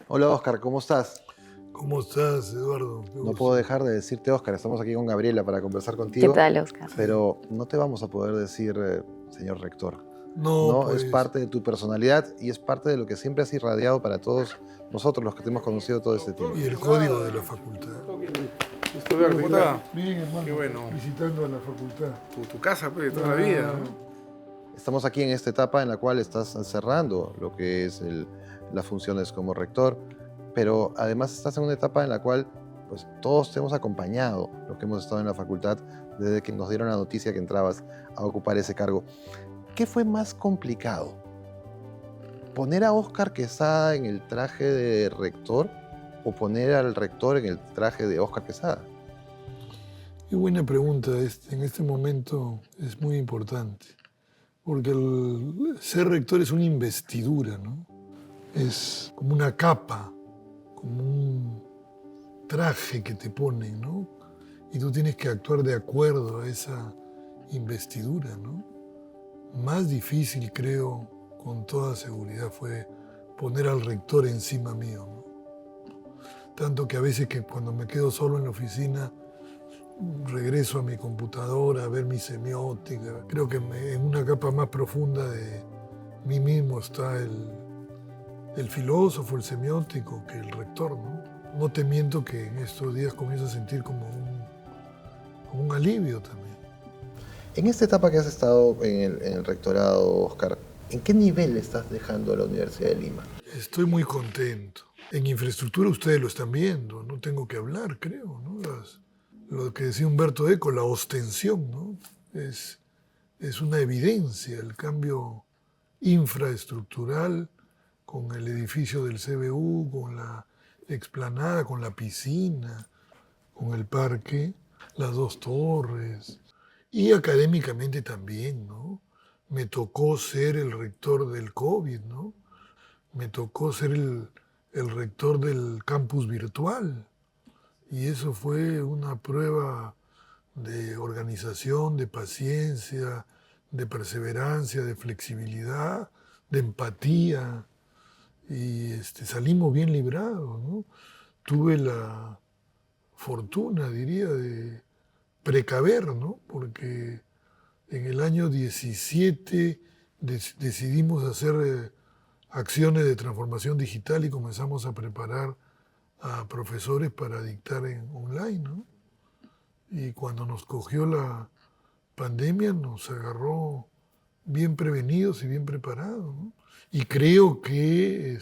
Hola Oscar, ¿cómo estás? ¿Cómo estás, Eduardo? Qué No gusto. puedo dejar de decirte Oscar, estamos aquí con Gabriela para conversar ¿Qué contigo, tal, Oscar? Sí. pero no te vamos a poder decir señor rector. No, No, es pues, parte de tu personalidad y es parte de lo que siempre has irradiado para todos nosotros los que te hemos conocido todo este tiempo. y el código de la facultad. Gusto verte, ¿cómo está? Bien, hermano. Qué bueno. Visitando a la facultad. Tu casa, pues, de toda la vida, ¿no? Estamos aquí en esta etapa en la cual estás cerrando lo que es las funciones como rector, pero además estás en una etapa en la cual pues, todos te hemos acompañado, lo que hemos estado en la facultad, desde que nos dieron la noticia que entrabas a ocupar ese cargo. ¿Qué fue más complicado? ¿Poner a Óscar Quesada en el traje de rector o poner al rector en el traje de Óscar Quesada? Qué buena pregunta. En este momento es muy importante, porque el ser rector es una investidura, ¿no? Es como una capa, como un traje que te ponen, ¿no? Y tú tienes que actuar de acuerdo a esa investidura, ¿no? Más difícil, creo, con toda seguridad, fue poner al rector encima mío, ¿no? Tanto que a veces que cuando me quedo solo en la oficina, regreso a mi computadora a ver mi semiótica. Creo que en una capa más profunda de mí mismo está el filósofo, el semiótico, que el rector, ¿no? No te miento que en estos días comienzo a sentir como un alivio también. En esta etapa que has estado en el rectorado, Óscar, ¿en qué nivel estás dejando a la Universidad de Lima? Estoy muy contento. En infraestructura ustedes lo están viendo, no tengo que hablar, creo, ¿no? Lo que decía Humberto Eco, la ostensión, ¿no? Es una evidencia, el cambio infraestructural con el edificio del CBU, con la explanada, con la piscina, con el parque, las dos torres, y académicamente también, ¿no? Me tocó ser el rector del COVID, ¿no? Me tocó ser el rector del campus virtual, y eso fue una prueba de organización, de paciencia, de perseverancia, de flexibilidad, de empatía, y salimos bien librados, ¿no? Tuve la fortuna, diría, de precaver, ¿no? Porque en el año 17 decidimos hacer acciones de transformación digital y comenzamos a preparar a profesores para dictar en online, ¿no? Y cuando nos cogió la pandemia nos agarró bien prevenidos y bien preparados, ¿no? Y creo que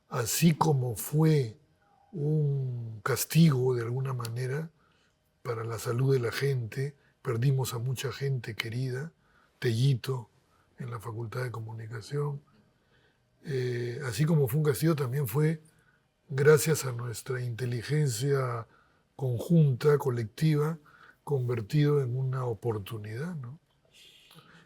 así como fue un castigo de alguna manera para la salud de la gente, perdimos a mucha gente querida, Tellito en la Facultad de Comunicación, así como fue un castigo también fue gracias a nuestra inteligencia conjunta, colectiva, convertido en una oportunidad, ¿no?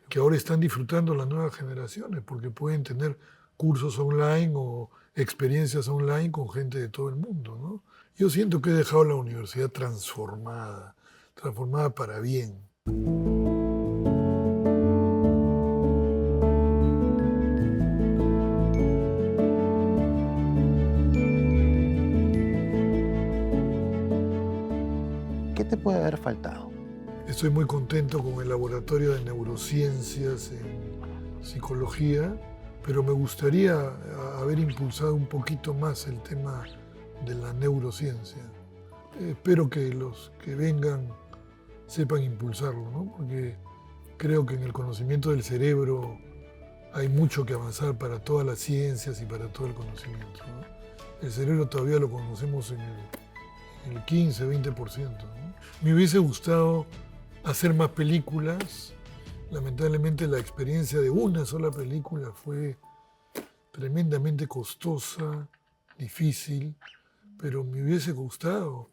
Que ahora están disfrutando las nuevas generaciones, porque pueden tener cursos online o experiencias online con gente de todo el mundo, ¿no? Yo siento que he dejado la universidad transformada, transformada para bien. ¿Qué te puede haber faltado? Estoy muy contento con el laboratorio de neurociencias en psicología, pero me gustaría haber impulsado un poquito más el tema de la neurociencia. Espero que los que vengan sepan impulsarlo, ¿no? Porque creo que en el conocimiento del cerebro hay mucho que avanzar para todas las ciencias y para todo el conocimiento, ¿no? El cerebro todavía lo conocemos en el 15-20%, ¿no? Me hubiese gustado hacer más películas. Lamentablemente la experiencia de una sola película fue tremendamente costosa, difícil, pero me hubiese gustado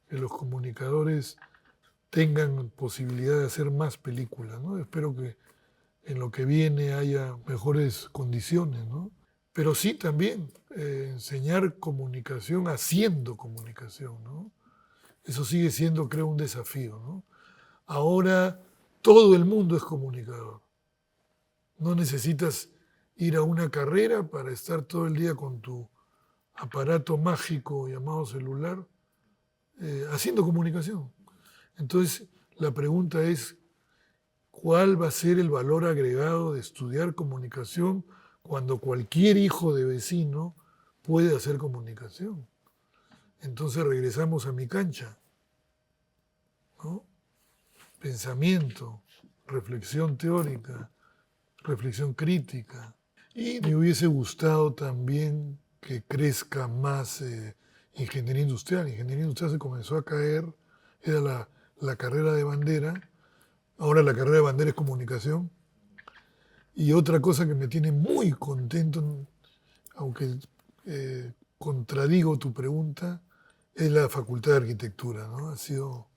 que los comunicadores tengan posibilidad de hacer más películas, ¿no? Espero que en lo que viene haya mejores condiciones, ¿no? Pero sí también enseñar comunicación haciendo comunicación, ¿no? Eso sigue siendo, creo, un desafío, ¿no? Ahora todo el mundo es comunicador. No necesitas ir a una carrera para estar todo el día con tu aparato mágico llamado celular haciendo comunicación. Entonces, la pregunta es, ¿cuál va a ser el valor agregado de estudiar comunicación cuando cualquier hijo de vecino puede hacer comunicación? Entonces regresamos a mi cancha, ¿no? Pensamiento, reflexión teórica, reflexión crítica. Y me hubiese gustado también que crezca más ingeniería industrial. Ingeniería industrial se comenzó a caer, era la carrera de bandera, ahora la carrera de bandera es comunicación. Y otra cosa que me tiene muy contento, aunque contradigo tu pregunta, es la Facultad de Arquitectura, ¿no? Ha sido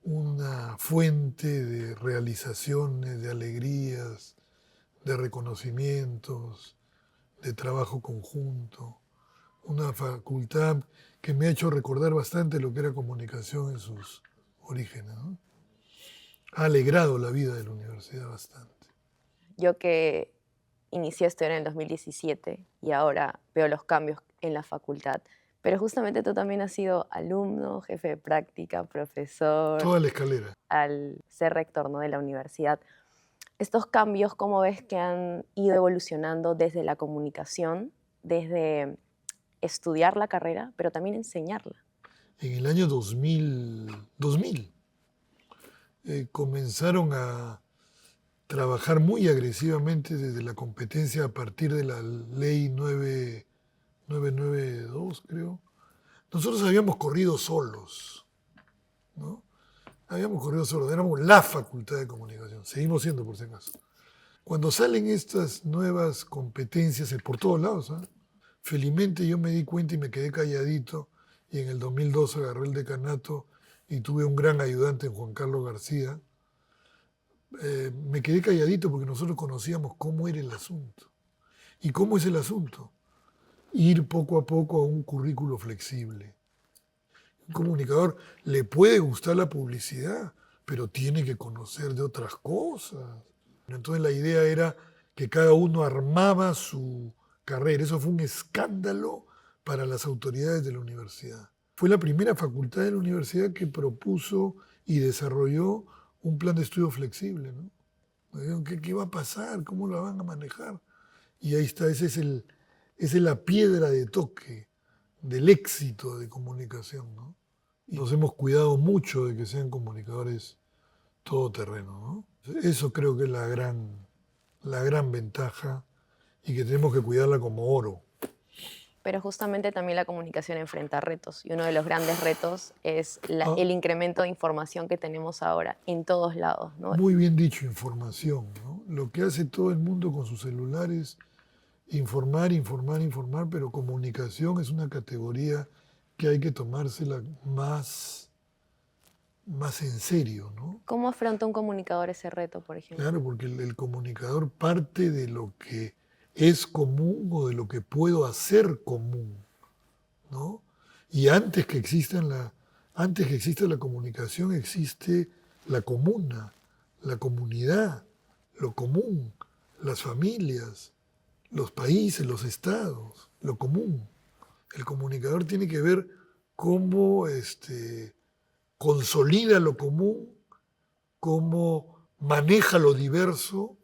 una fuente de realizaciones, de alegrías, de reconocimientos, de trabajo conjunto. Una facultad que me ha hecho recordar bastante lo que era comunicación en sus orígenes, ¿no? Ha alegrado la vida de la universidad bastante. Yo que inicié a estudiar en el 2017 y ahora veo los cambios en la facultad, pero justamente tú también has sido alumno, jefe de práctica, profesor, Toda la escalera. al ser rector, ¿no?, de la universidad. Estos cambios, ¿cómo ves que han ido evolucionando desde la comunicación, desde estudiar la carrera, pero también enseñarla? En el año 2000 comenzaron a trabajar muy agresivamente desde la competencia a partir de la ley 992, creo. Nosotros habíamos corrido solos, ¿no? Habíamos corrido solos, éramos la facultad de comunicación, seguimos siendo por si acaso. Cuando salen estas nuevas competencias por todos lados, ¿eh? Felizmente yo me di cuenta y me quedé calladito, y en el 2002 agarré el decanato y tuve un gran ayudante en Juan Carlos García. Me quedé calladito porque nosotros conocíamos cómo era el asunto. ¿Y cómo es el asunto? Ir poco a poco a un currículo flexible. Un comunicador le puede gustar la publicidad, pero tiene que conocer de otras cosas. Entonces la idea era que cada uno armaba su carrera. Eso fue un escándalo para las autoridades de la universidad. Fue la primera facultad de la universidad que propuso y desarrolló un plan de estudio flexible, ¿no? Me dijeron, ¿qué va a pasar? ¿Cómo lo van a manejar? Y ahí está, esa es la piedra de toque del éxito de comunicación, ¿no? Y nos hemos cuidado mucho de que sean comunicadores todoterreno, ¿no? Eso creo que es la gran ventaja y que tenemos que cuidarla como oro. Pero justamente también la comunicación enfrenta retos, y uno de los grandes retos es el incremento de información que tenemos ahora en todos lados, ¿no? Muy bien dicho, información, ¿no? Lo que hace todo el mundo con sus celulares, informar, pero comunicación es una categoría que hay que tomársela más en serio, ¿no? ¿Cómo afronta un comunicador ese reto, por ejemplo? Claro, porque el comunicador parte de lo que es común o de lo que puedo hacer común, ¿no? Y antes que exista la comunicación, existe la comuna, la comunidad, lo común, las familias, los países, los estados, lo común. El comunicador tiene que ver cómo consolida lo común, cómo maneja lo diverso,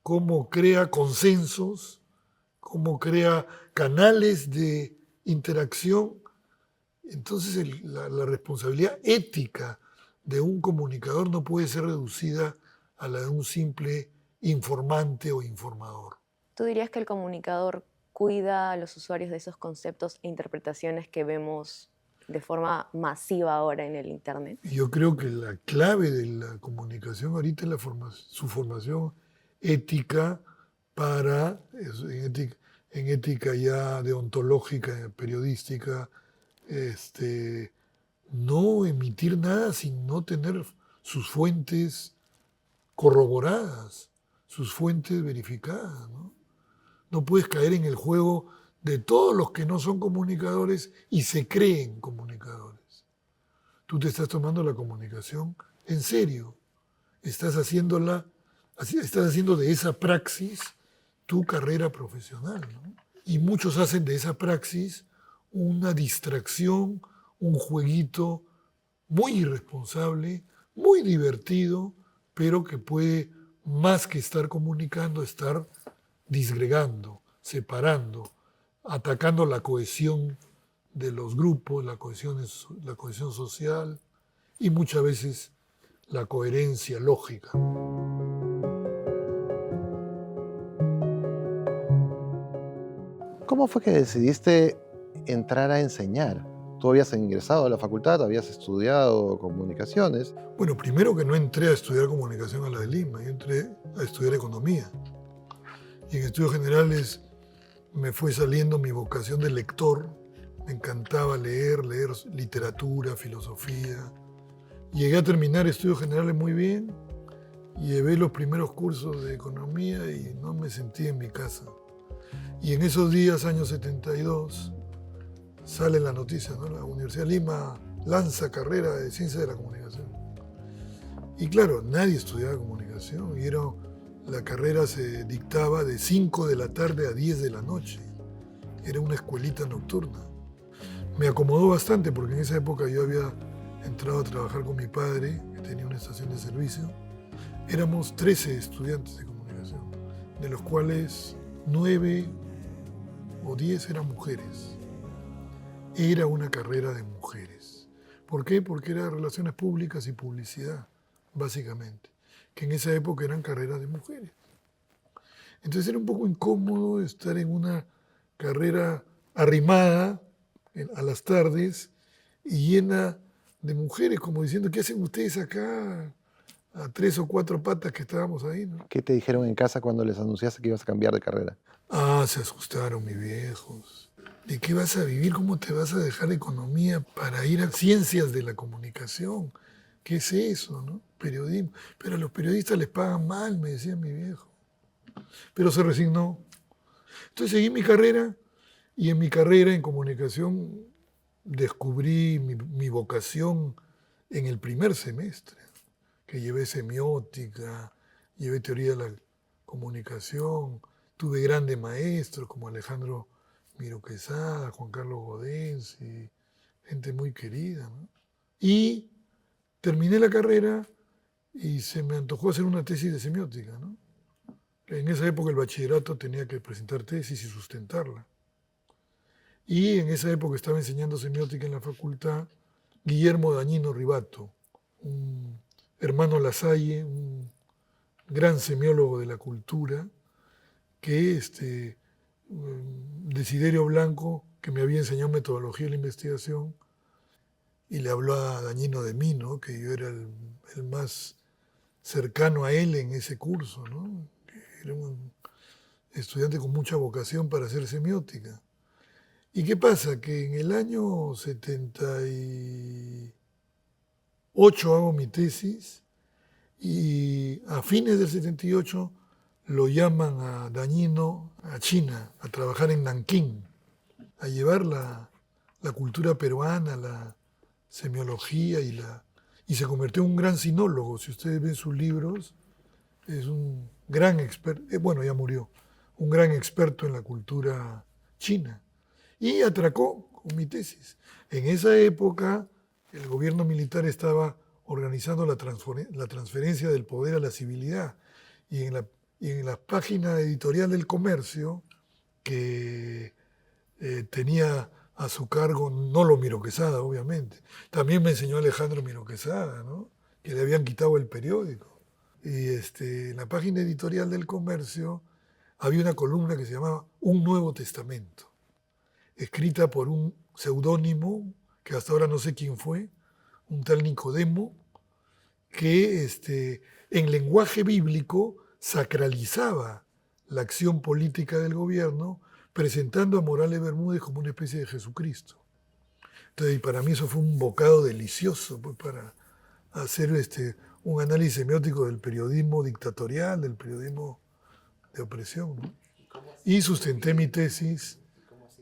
cómo crea consensos, cómo crea canales de interacción. Entonces la responsabilidad ética de un comunicador no puede ser reducida a la de un simple informante o informador. ¿Tú dirías que el comunicador cuida a los usuarios de esos conceptos e interpretaciones que vemos de forma masiva ahora en el Internet? Yo creo que la clave de la comunicación ahorita es su formación ética en ética ya deontológica, periodística, no emitir nada sin no tener sus fuentes corroboradas, sus fuentes verificadas, ¿no? No puedes caer en el juego de todos los que no son comunicadores y se creen comunicadores. Tú te estás tomando la comunicación en serio. Estás haciendo de esa praxis tu carrera profesional, ¿no? Y muchos hacen de esa praxis una distracción, un jueguito muy irresponsable, muy divertido, pero que puede, más que estar comunicando, estar disgregando, separando, atacando la cohesión de los grupos, la cohesión social y muchas veces la coherencia lógica. ¿Cómo fue que decidiste entrar a enseñar? Tú habías ingresado a la facultad, habías estudiado comunicaciones. Bueno, primero que no entré a estudiar comunicación a la de Lima, yo entré a estudiar economía. Y en estudios generales me fue saliendo mi vocación de lector. Me encantaba leer literatura, filosofía. Llegué a terminar estudios generales muy bien. Llevé los primeros cursos de economía y no me sentí en mi casa. Y en esos días, año 72, sale la noticia, ¿no? La Universidad de Lima lanza carrera de Ciencias de la Comunicación. Y claro, nadie estudiaba comunicación y la carrera se dictaba de 5 de la tarde a 10 de la noche. Era una escuelita nocturna. Me acomodó bastante porque en esa época yo había entrado a trabajar con mi padre, que tenía una estación de servicio. Éramos 13 estudiantes de comunicación, de los cuales 9 o 10 eran mujeres. Era una carrera de mujeres. ¿Por qué? Porque era relaciones públicas y publicidad, básicamente, que en esa época eran carreras de mujeres. Entonces era un poco incómodo estar en una carrera arrimada a las tardes y llena de mujeres, como diciendo, ¿qué hacen ustedes acá? A 3 o 4 patas que estábamos ahí, ¿no? ¿Qué te dijeron en casa cuando les anunciaste que ibas a cambiar de carrera? Se asustaron mis viejos. ¿De qué vas a vivir? ¿Cómo te vas a dejar economía para ir a ciencias de la comunicación? ¿Qué es eso, no? Periodismo. Pero a los periodistas les pagan mal, me decía mi viejo. Pero se resignó. Entonces seguí mi carrera y en mi carrera en comunicación descubrí mi vocación en el primer semestre, que llevé semiótica, llevé teoría de la comunicación, tuve grandes maestros como Alejandro Miro Quesada, Juan Carlos Godensi, gente muy querida, ¿no? Y terminé la carrera y se me antojó hacer una tesis de semiótica, ¿no? En esa época el bachillerato tenía que presentar tesis y sustentarla. Y en esa época estaba enseñando semiótica en la facultad Guillermo Dañino Ribato, un hermano Lasalle, un gran semiólogo de la cultura, que Desiderio Blanco, que me había enseñado metodología de la investigación, y le habló a Dañino de mí, ¿no? Que yo era el más cercano a él en ese curso, ¿no? Era un estudiante con mucha vocación para hacer semiótica. ¿Y qué pasa? Que en el año 78 hago mi tesis y a fines del 78 lo llaman a Dañino a China, a trabajar en Nankín, a llevar la cultura peruana, la semiología y se convirtió en un gran sinólogo. Si ustedes ven sus libros, es un gran experto, bueno, ya murió, un gran experto en la cultura china. Y atracó con mi tesis. En esa época, el gobierno militar estaba organizando la transferencia del poder a la civilidad. Y en la página editorial del Comercio, que tenía a su cargo, no lo Miro Quesada, obviamente, también me enseñó Alejandro Miro Quesada, ¿no? Que le habían quitado el periódico. Y en la página editorial del Comercio había una columna que se llamaba Un Nuevo Testamento, escrita por un seudónimo, que hasta ahora no sé quién fue, un tal Nicodemo, que en lenguaje bíblico sacralizaba la acción política del gobierno, presentando a Morales Bermúdez como una especie de Jesucristo. Entonces, para mí eso fue un bocado delicioso, pues, para hacer un análisis semiótico del periodismo dictatorial, del periodismo de opresión, ¿no? Y sustenté mi tesis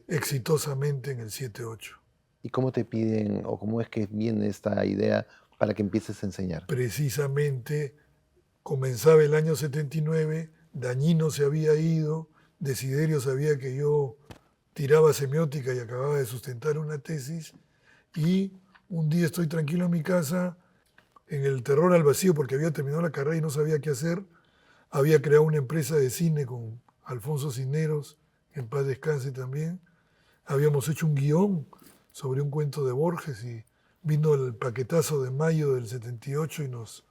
exitosamente en el 7-8. ¿Y cómo te piden o cómo es que viene esta idea para que empieces a enseñar? Precisamente comenzaba el año 79, Dañino se había ido, Desiderio sabía que yo tiraba semiótica y acababa de sustentar una tesis, y un día estoy tranquilo en mi casa, en el terror al vacío porque había terminado la carrera y no sabía qué hacer. Había creado una empresa de cine con Alfonso Cisneros, que en paz descanse también. Habíamos hecho un guión sobre un cuento de Borges y vino el paquetazo de mayo del 78 y nos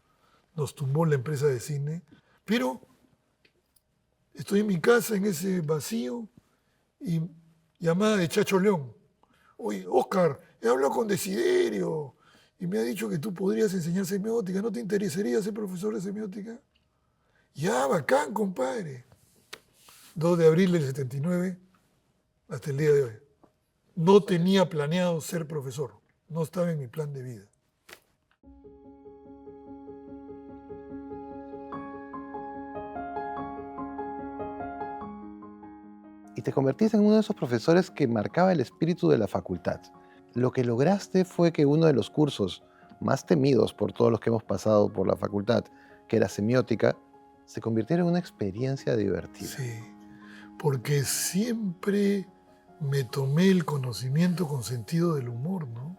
tumbó la empresa de cine. Pero estoy en mi casa, en ese vacío, y llamada de Chacho León. Oye, Oscar, he hablado con Desiderio y me ha dicho que tú podrías enseñar semiótica. ¿No te interesaría ser profesor de semiótica? Ya, bacán, compadre. 2 de abril del 79 hasta el día de hoy. No tenía planeado ser profesor. No estaba en mi plan de vida. Y te convertiste en uno de esos profesores que marcaba el espíritu de la facultad. Lo que lograste fue que uno de los cursos más temidos por todos los que hemos pasado por la facultad, que era semiótica, se convirtiera en una experiencia divertida. Sí, porque siempre me tomé el conocimiento con sentido del humor, ¿no?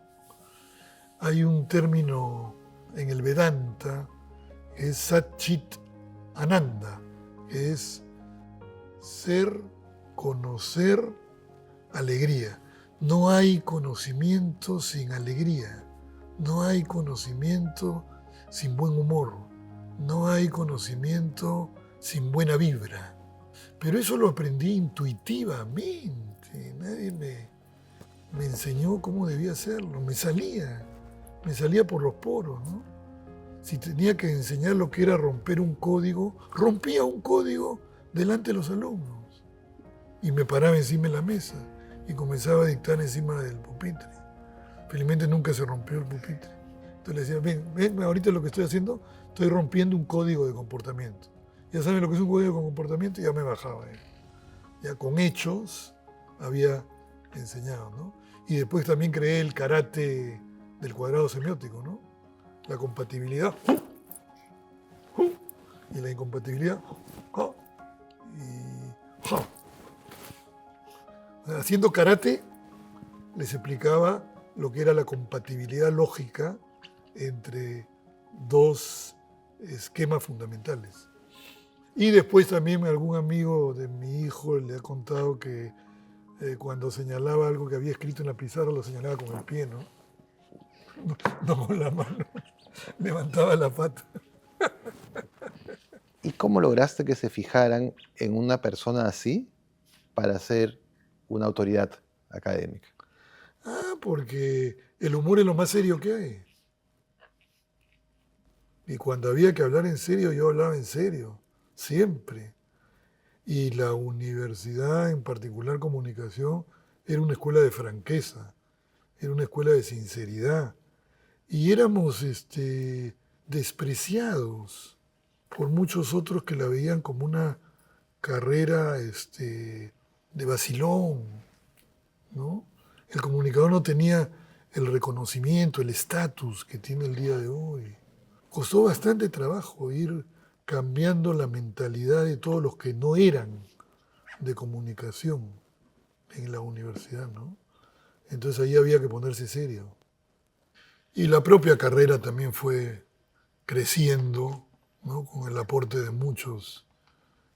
Hay un término en el Vedanta que es Sat Chit Ananda, que es ser, conocer, alegría. No hay conocimiento sin alegría, no hay conocimiento sin buen humor, no hay conocimiento sin buena vibra. Pero eso lo aprendí intuitivamente, nadie me enseñó cómo debía hacerlo, me salía por los poros, ¿no? Si tenía que enseñar lo que era romper un código, rompía un código delante de los alumnos y me paraba encima de la mesa y comenzaba a dictar encima del pupitre. Felizmente nunca se rompió el pupitre. Entonces le decía, ven, ahorita lo que estoy haciendo, estoy rompiendo un código de comportamiento. Ya saben lo que es un código de comportamiento, y ya me bajaba él. Ya con hechos había enseñado, ¿no? Y después también creé el karate del cuadrado semiótico, ¿no? La compatibilidad y la incompatibilidad y haciendo karate les explicaba lo que era la compatibilidad lógica entre dos esquemas fundamentales. Y después también algún amigo de mi hijo le ha contado que cuando señalaba algo que había escrito en la pizarra lo señalaba con el pie, ¿no? No con la mano, levantaba la pata. ¿Y cómo lograste que se fijaran en una persona así para ser una autoridad académica? Porque el humor es lo más serio que hay. Y cuando había que hablar en serio, yo hablaba en serio, siempre. Y la universidad, en particular comunicación, era una escuela de franqueza, era una escuela de sinceridad. Y éramos despreciados por muchos otros que la veían como una carrera de vacilón, ¿no? El comunicador no tenía el reconocimiento, el estatus que tiene el día de hoy. Costó bastante trabajo ir cambiando la mentalidad de todos los que no eran de comunicación en la universidad, ¿no? Entonces ahí había que ponerse serio. Y la propia carrera también fue creciendo, ¿no? Con el aporte de muchos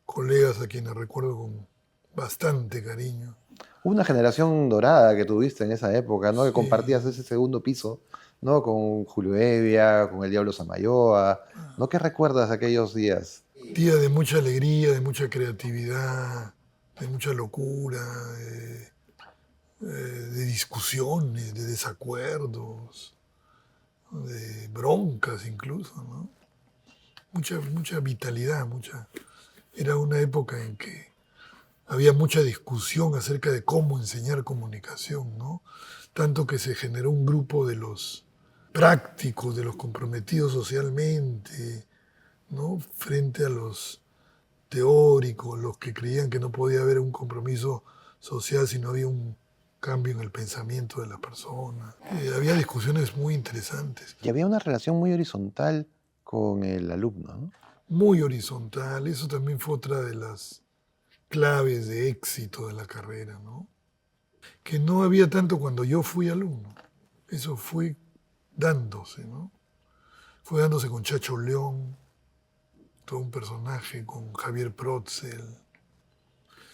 colegas a quienes recuerdo con bastante cariño. Una generación dorada que tuviste en esa época, ¿no? Que Sí. compartías ese segundo piso, ¿no? Con Julio Evia, con el Diablo Samayoa, ¿no? ¿Qué recuerdas de aquellos días? Día de mucha alegría, de mucha creatividad, de mucha locura, de discusiones, de desacuerdos, de broncas incluso, ¿no? Mucha vitalidad, Era una época en que había mucha discusión acerca de cómo enseñar comunicación, ¿no? Tanto que se generó un grupo de los prácticos, de los comprometidos socialmente, ¿no? Frente a los teóricos, los que creían que no podía haber un compromiso social si no había un cambio en el pensamiento de las personas. Había discusiones muy interesantes. Y había una relación muy horizontal con el alumno, ¿no? Muy horizontal, eso también fue otra de las claves de éxito de la carrera, ¿no? Que no había tanto cuando yo fui alumno. Eso fue dándose, ¿no? Fue dándose con Chacho León, todo un personaje, con Javier Protzel.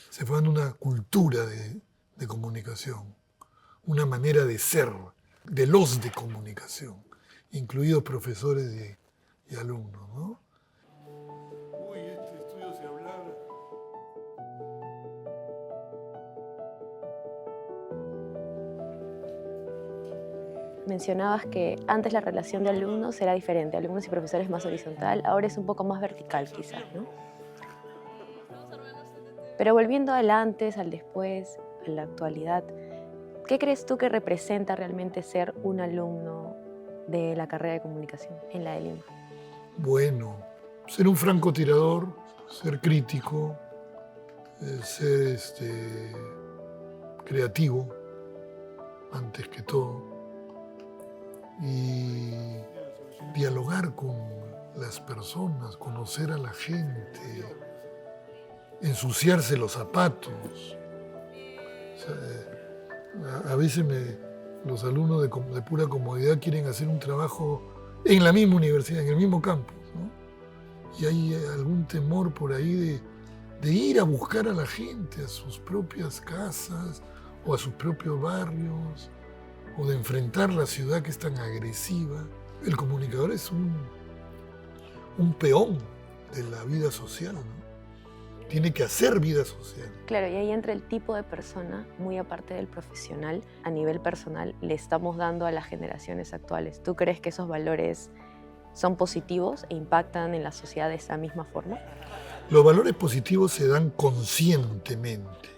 Se fue dando una cultura de comunicación, una manera de ser, de los de comunicación, incluidos profesores y alumnos, ¿no? Uy, este estudio se hablaba. Mencionabas que antes la relación de alumnos era diferente, alumnos y profesores más horizontal, ahora es un poco más vertical quizás, ¿no? Pero volviendo al antes, al después, a la actualidad, ¿qué crees tú que representa realmente ser un alumno de la carrera de comunicación en la de Lima? Bueno, ser un francotirador, ser crítico, ser creativo, antes que todo, y dialogar con las personas, conocer a la gente, ensuciarse los zapatos. O sea, a veces los alumnos de pura comodidad quieren hacer un trabajo en la misma universidad, en el mismo campus, ¿no? Y hay algún temor por ahí de ir a buscar a la gente a sus propias casas o a sus propios barrios, o de enfrentar la ciudad que es tan agresiva. El comunicador es un peón de la vida social, ¿no? Tiene que hacer vida social. Claro, y ahí entra el tipo de persona, muy aparte del profesional, a nivel personal, le estamos dando a las generaciones actuales. ¿Tú crees que esos valores son positivos e impactan en la sociedad de esa misma forma? Los valores positivos se dan conscientemente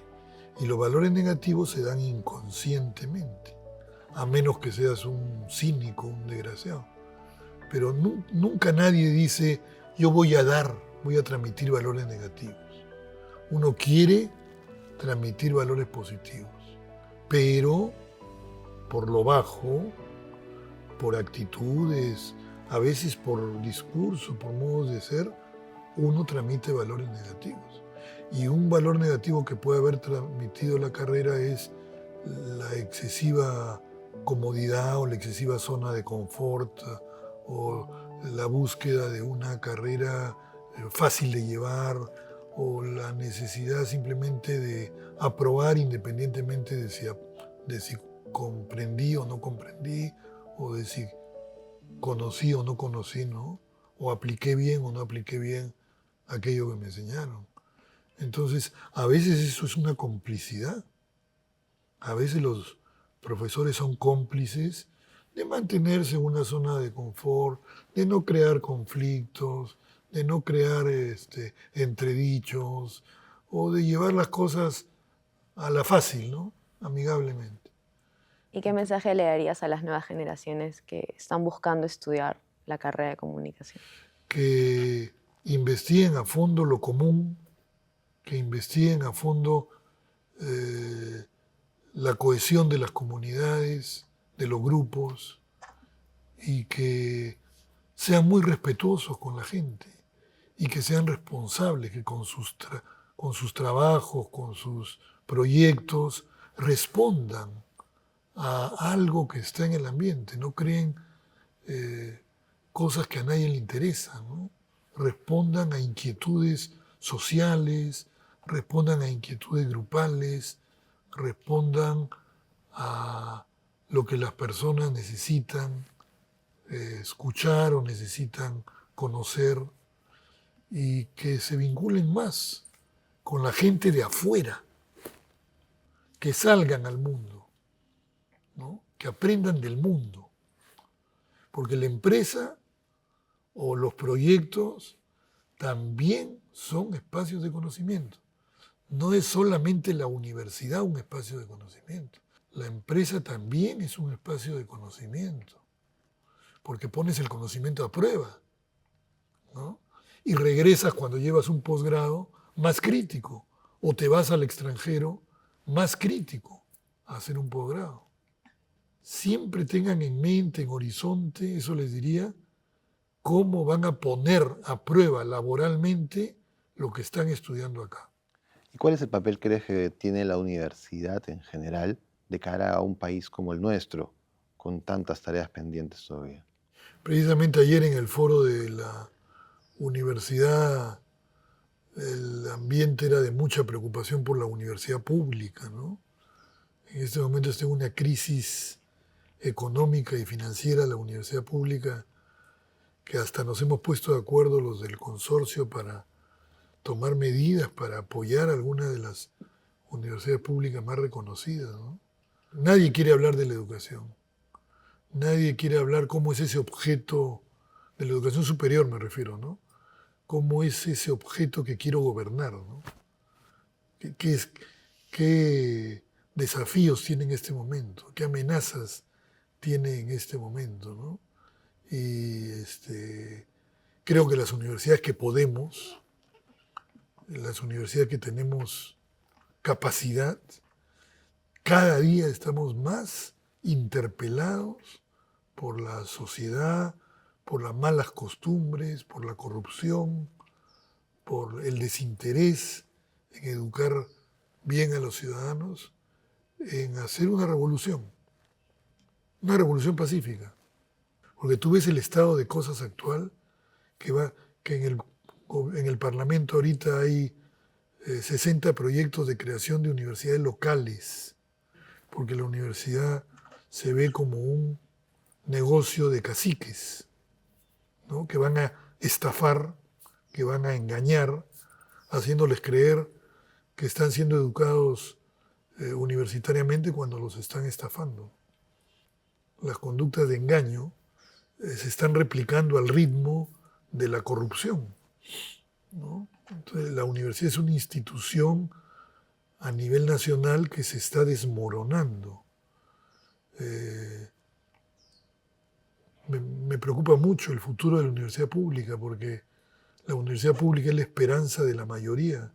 y los valores negativos se dan inconscientemente, a menos que seas un cínico, un desgraciado. Pero nunca nadie dice, yo voy a transmitir valores negativos. Uno quiere transmitir valores positivos, pero por lo bajo, por actitudes, a veces por discurso, por modos de ser, uno transmite valores negativos. Y un valor negativo que puede haber transmitido la carrera es la excesiva comodidad o la excesiva zona de confort o la búsqueda de una carrera fácil de llevar o la necesidad simplemente de aprobar independientemente de si comprendí o no comprendí o de si conocí o no conocí, ¿no? O apliqué bien o no apliqué bien aquello que me enseñaron. Entonces, a veces eso es una complicidad. A veces los profesores son cómplices de mantenerse en una zona de confort, de no crear conflictos, de no crear entredichos o de llevar las cosas a la fácil, ¿no? Amigablemente. ¿Y qué mensaje le darías a las nuevas generaciones que están buscando estudiar la carrera de comunicación? Que investiguen a fondo lo común, que investiguen a fondo la cohesión de las comunidades, de los grupos, y que sean muy respetuosos con la gente y que sean responsables, que con sus trabajos, con sus proyectos, respondan a algo que está en el ambiente, no creen cosas que a nadie le interesan, ¿no? Respondan a inquietudes sociales, respondan a inquietudes grupales, respondan a lo que las personas necesitan escuchar o necesitan conocer y que se vinculen más con la gente de afuera, que salgan al mundo, ¿no? Que aprendan del mundo, porque la empresa o los proyectos también son espacios de conocimiento. No es solamente la universidad un espacio de conocimiento. La empresa también es un espacio de conocimiento, porque pones el conocimiento a prueba, ¿no? Y regresas cuando llevas un posgrado más crítico, o te vas al extranjero más crítico a hacer un posgrado. Siempre tengan en mente, en horizonte, eso les diría, cómo van a poner a prueba laboralmente lo que están estudiando acá. ¿Y cuál es el papel crees que tiene la universidad en general de cara a un país como el nuestro, con tantas tareas pendientes todavía? Precisamente ayer en el foro de la universidad, el ambiente era de mucha preocupación por la universidad pública, ¿no? En este momento está en una crisis económica y financiera la universidad pública, que hasta nos hemos puesto de acuerdo los del consorcio para tomar medidas para apoyar algunas de las universidades públicas más reconocidas, ¿no? Nadie quiere hablar de la educación. Nadie quiere hablar cómo es ese objeto, de la educación superior me refiero, ¿no? Cómo es ese objeto que quiero gobernar, ¿no? ¿Qué desafíos tiene en este momento? ¿Qué amenazas tiene en este momento, ¿no? Y creo que las universidades que podemos, las universidades que tenemos capacidad, cada día estamos más interpelados por la sociedad, por las malas costumbres, por la corrupción, por el desinterés en educar bien a los ciudadanos, en hacer una revolución pacífica. Porque tú ves el estado de cosas actual, que en el Parlamento ahorita hay 60 proyectos de creación de universidades locales, porque la universidad se ve como un negocio de caciques, ¿no? Que van a estafar, que van a engañar, haciéndoles creer que están siendo educados universitariamente cuando los están estafando. Las conductas de engaño se están replicando al ritmo de la corrupción, ¿no? Entonces, la universidad es una institución a nivel nacional que se está desmoronando. Me preocupa mucho el futuro de la universidad pública, porque la universidad pública es la esperanza de la mayoría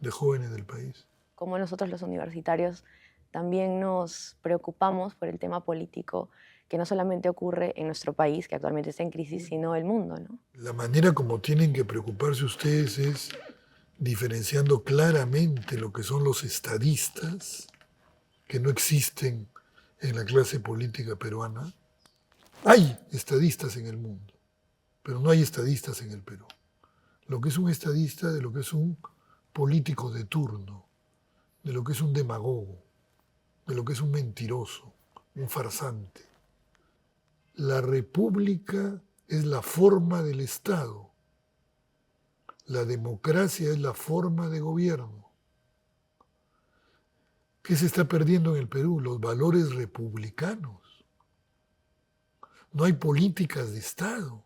de jóvenes del país. Como nosotros los universitarios también nos preocupamos por el tema político que no solamente ocurre en nuestro país, que actualmente está en crisis, sino el mundo, ¿no? La manera como tienen que preocuparse ustedes es diferenciando claramente lo que son los estadistas, que no existen en la clase política peruana. Hay estadistas en el mundo, pero no hay estadistas en el Perú. Lo que es un estadista de lo que es un político de turno, de lo que es un demagogo, de lo que es un mentiroso, un farsante. La república es la forma del Estado. La democracia es la forma de gobierno. ¿Qué se está perdiendo en el Perú? Los valores republicanos. No hay políticas de Estado.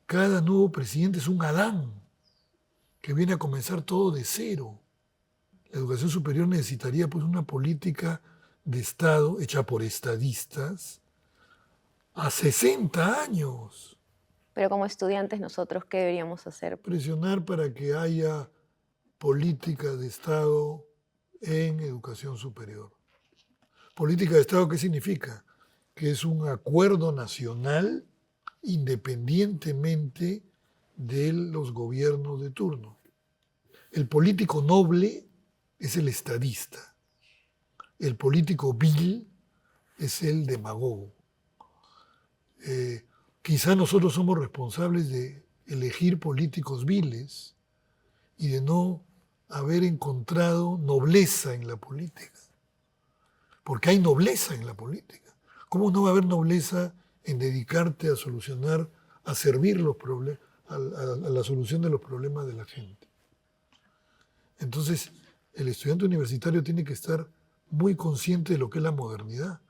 Cada nuevo presidente es un Adán que viene a comenzar todo de cero. La educación superior necesitaría pues una política de Estado hecha por estadistas a 60 años. Pero como estudiantes, nosotros, ¿qué deberíamos hacer? Presionar para que haya políticas de Estado en educación superior. Política de Estado, ¿qué significa? Que es un acuerdo nacional independientemente de los gobiernos de turno. El político noble es el estadista. El político vil es el demagogo. Quizá nosotros somos responsables de elegir políticos viles y de no haber encontrado nobleza en la política. Porque hay nobleza en la política. ¿Cómo no va a haber nobleza en dedicarte a solucionar, a servir los problemas, a la solución de los problemas de la gente? Entonces, el estudiante universitario tiene que estar muy consciente de lo que es la modernidad.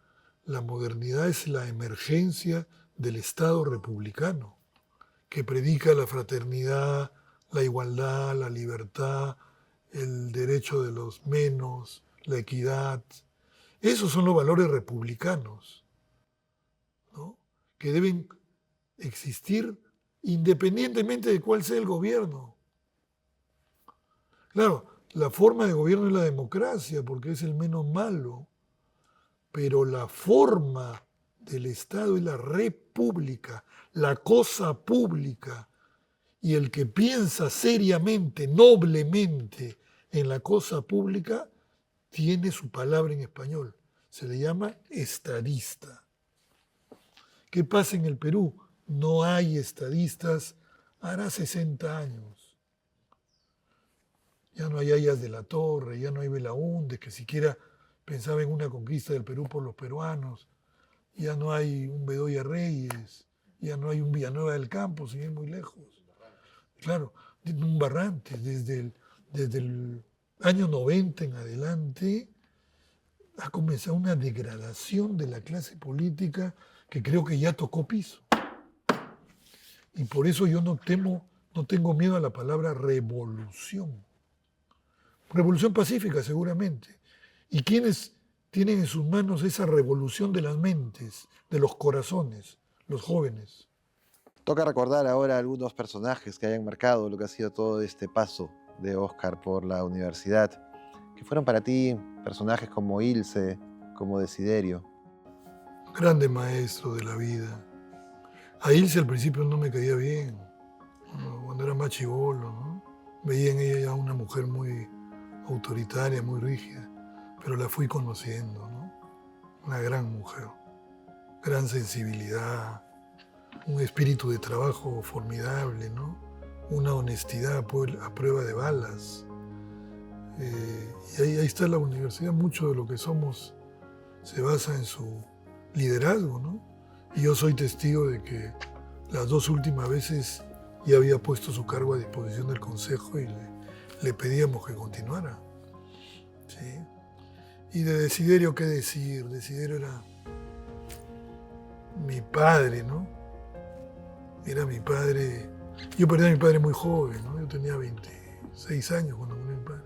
La modernidad es la emergencia del Estado republicano, que predica la fraternidad, la igualdad, la libertad, el derecho de los menos, la equidad. Esos son los valores republicanos, ¿no? Que deben existir independientemente de cuál sea el gobierno. Claro, la forma de gobierno es la democracia, porque es el menos malo, pero la forma del Estado es la república, la cosa pública, y el que piensa seriamente, noblemente, en la cosa pública tiene su palabra en español. Se le llama estadista. ¿Qué pasa en el Perú? No hay estadistas hará 60 años. Ya no hay Ayas de la Torre, ya no hay Belaúnde, que siquiera pensaba en una conquista del Perú por los peruanos. Ya no hay un Bedoya Reyes, ya no hay un Villanueva del Campo, sin ir muy lejos. Claro, un Barrantes, desde el año 90 en adelante, ha comenzado una degradación de la clase política que creo que ya tocó piso. Y por eso yo no tengo miedo a la palabra revolución. Revolución pacífica, seguramente. ¿Y quiénes tienen en sus manos esa revolución de las mentes, de los corazones? Los jóvenes. Toca recordar ahora algunos personajes que hayan marcado lo que ha sido todo este paso de Oscar por la universidad, que fueron para ti personajes como Ilse, como Desiderio. Grande maestro de la vida. A Ilse al principio no me caía bien, ¿no? Cuando era más chibolo, ¿no? Veía en ella una mujer muy autoritaria, muy rígida, pero la fui conociendo, ¿no? Una gran mujer, gran sensibilidad, un espíritu de trabajo formidable, ¿no? Una honestidad a prueba de balas. Y ahí está la universidad, mucho de lo que somos se basa en su liderazgo, ¿no? Y yo soy testigo de que las 2 últimas veces ya había puesto su cargo a disposición del Consejo y le pedíamos que continuara. ¿Sí? Y de Desiderio, ¿qué decir? Desiderio era mi padre, ¿no? Era mi padre. Yo perdí a mi padre muy joven, ¿no? Yo tenía 26 años cuando murió mi padre.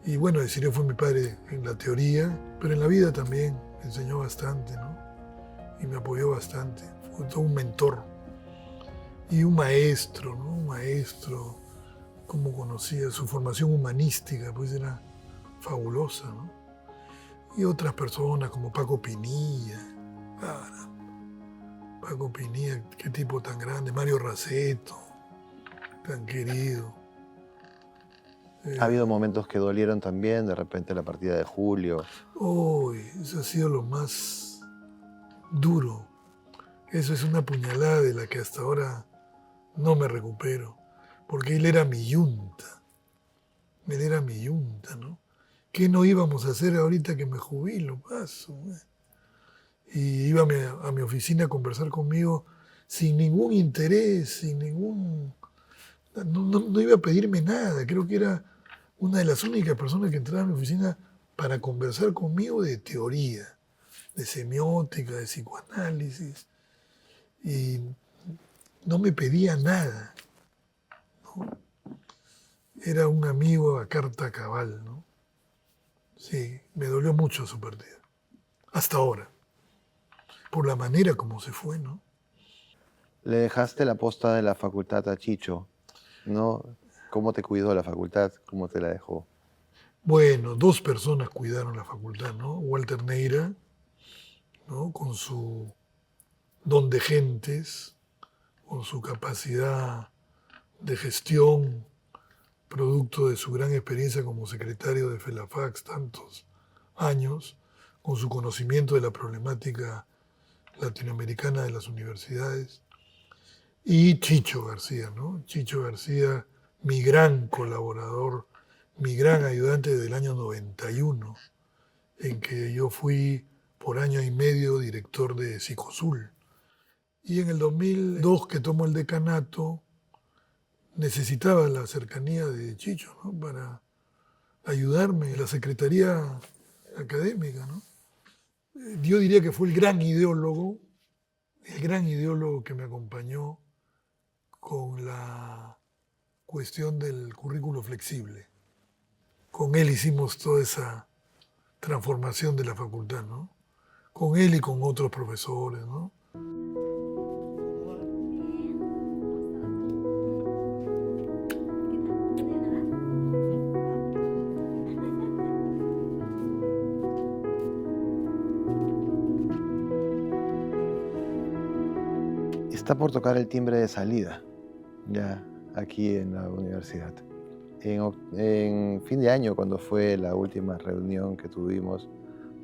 Y bueno, Desiderio fue mi padre en la teoría, pero en la vida también me enseñó bastante, ¿no? Y me apoyó bastante. Fue todo un mentor. Y un maestro, ¿no? Un maestro, como conocía, su formación humanística, pues era fabulosa, ¿no? Y otras personas como Paco Pinilla. Paco Pinilla, qué tipo tan grande. Mario Raceto, tan querido. Ha habido momentos que dolieron también, de repente la partida de Julio. Eso ha sido lo más duro. Eso es una puñalada de la que hasta ahora no me recupero. Porque él era mi yunta. Él era mi yunta, ¿no? ¿Qué no íbamos a hacer ahorita que me jubilo? Paso, y iba a mi oficina a conversar conmigo sin ningún interés, sin ningún... No iba a pedirme nada. Creo que era una de las únicas personas que entraba a mi oficina para conversar conmigo de teoría, de semiótica, de psicoanálisis. Y no me pedía nada, ¿no? Era un amigo a carta cabal, ¿no? Sí, me dolió mucho su partida. Hasta ahora. Por la manera como se fue, ¿no? Le dejaste la posta de la facultad a Chicho, ¿no? ¿Cómo te cuidó la facultad? ¿Cómo te la dejó? Bueno, 2 personas cuidaron la facultad, ¿no? Walter Neira, ¿no? Con su don de gentes, con su capacidad de gestión, producto de su gran experiencia como secretario de FELAFAX tantos años, con su conocimiento de la problemática latinoamericana de las universidades, y Chicho García, ¿no? Chicho García, mi gran colaborador, mi gran ayudante desde el año 91, en que yo fui por año y medio director de Psicosul. Y en el 2002, que tomo el decanato, necesitaba la cercanía de Chicho, ¿no? Para ayudarme en la secretaría académica, ¿no? Yo diría que fue el gran ideólogo que me acompañó con la cuestión del currículo flexible. Con él hicimos toda esa transformación de la facultad, ¿no? Con él y con otros profesores, ¿no? Está por tocar el timbre de salida, ya aquí en la universidad. En fin de año, cuando fue la última reunión que tuvimos,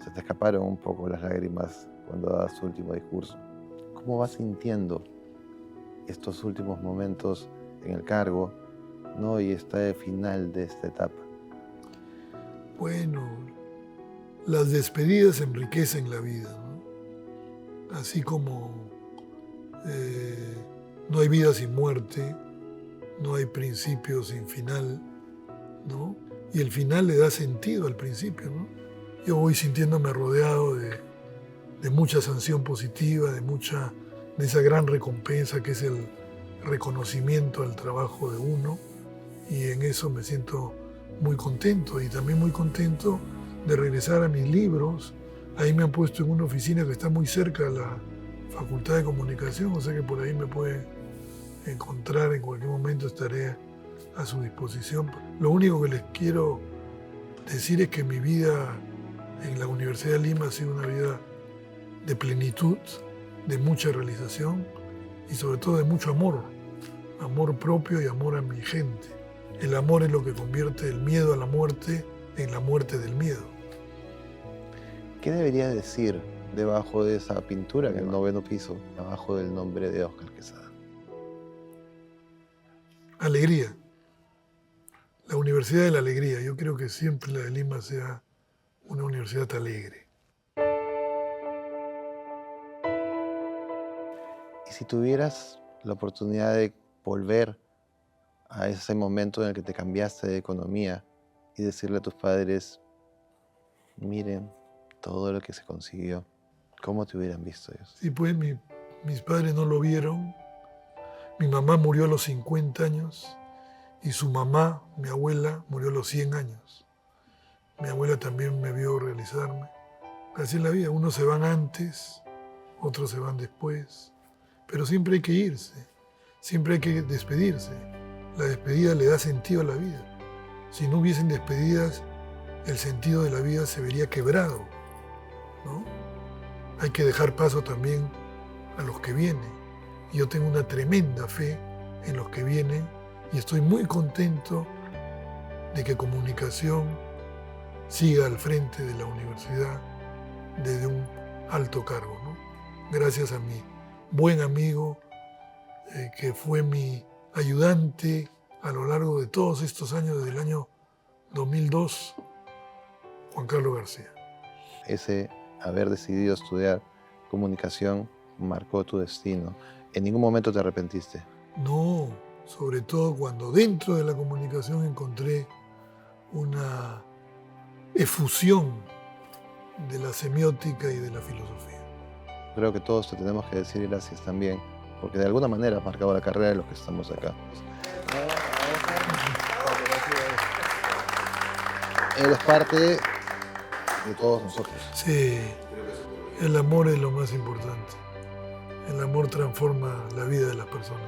se te escaparon un poco las lágrimas cuando dabas tu último discurso. ¿Cómo vas sintiendo estos últimos momentos en el cargo, ¿no? Y este final de esta etapa? Bueno, las despedidas enriquecen la vida, ¿no? Así como no hay vida sin muerte, no hay principio sin final, ¿no? Y el final le da sentido al principio, ¿no? Yo voy sintiéndome rodeado de mucha sanción positiva, de esa gran recompensa que es el reconocimiento al trabajo de uno, y en eso me siento muy contento, y también muy contento de regresar a mis libros. Ahí me han puesto en una oficina que está muy cerca de la Facultad de Comunicación, o sea que por ahí me puede encontrar en cualquier momento, estaré a su disposición. Lo único que les quiero decir es que mi vida en la Universidad de Lima ha sido una vida de plenitud, de mucha realización y sobre todo de mucho amor, amor propio y amor a mi gente. El amor es lo que convierte el miedo a la muerte en la muerte del miedo. ¿Qué debería decir debajo de esa pintura en el 9º piso, abajo del nombre de Óscar Quesada? Alegría. La Universidad de la Alegría. Yo creo que siempre la de Lima sea una universidad alegre. Y si tuvieras la oportunidad de volver a ese momento en el que te cambiaste de economía y decirle a tus padres, miren todo lo que se consiguió, ¿cómo te hubieran visto ellos? Sí, pues mis padres no lo vieron. Mi mamá murió a los 50 años y su mamá, mi abuela, murió a los 100 años. Mi abuela también me vio realizarme. Así es la vida, unos se van antes, otros se van después, pero siempre hay que irse, siempre hay que despedirse. La despedida le da sentido a la vida. Si no hubiesen despedidas, el sentido de la vida se vería quebrado, ¿no? Hay que dejar paso también a los que vienen. Yo tengo una tremenda fe en los que vienen y estoy muy contento de que Comunicación siga al frente de la universidad desde un alto cargo, ¿no? Gracias a mi buen amigo que fue mi ayudante a lo largo de todos estos años, desde el año 2002, Juan Carlos García. Ese haber decidido estudiar comunicación marcó tu destino. ¿En ningún momento te arrepentiste? No, sobre todo cuando dentro de la comunicación encontré una efusión de la semiótica y de la filosofía. Creo que todos te tenemos que decir gracias también, porque de alguna manera has marcado la carrera de los que estamos acá. Eres parte de todos nosotros. Sí, el amor es lo más importante. El amor transforma la vida de las personas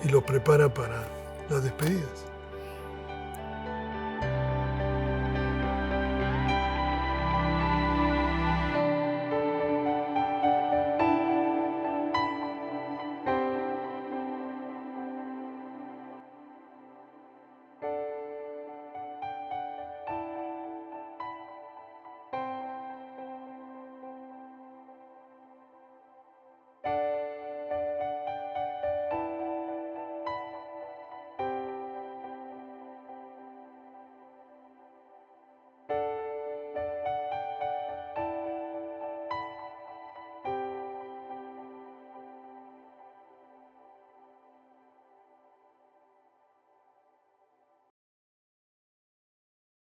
y los prepara para las despedidas.